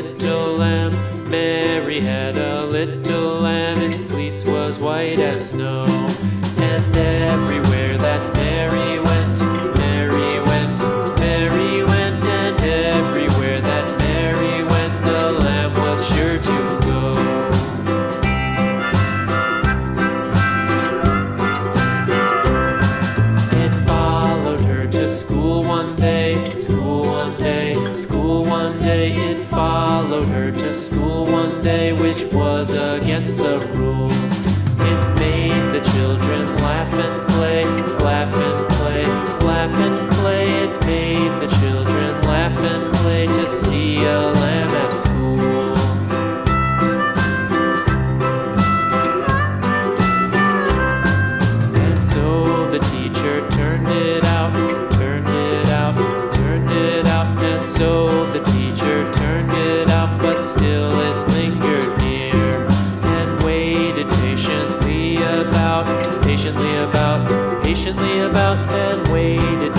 little lamb. Mary had a little lamb, its fleece was white as snow. And everywhere that Mary went, Mary went, Mary went, and everywhere that Mary went, the lamb was sure to go. It followed her to school one day, school one day, school one day. It followed her to school one day, which was against the rules. It made the children laugh and play, laugh and play, laugh and play. It made the children laugh and play to see a lamb at school. And so the teacher turned it out, turned it out, turned it out. And so the teacher turned it out, but still it lingered near and waited patiently about, patiently about, patiently about, and waited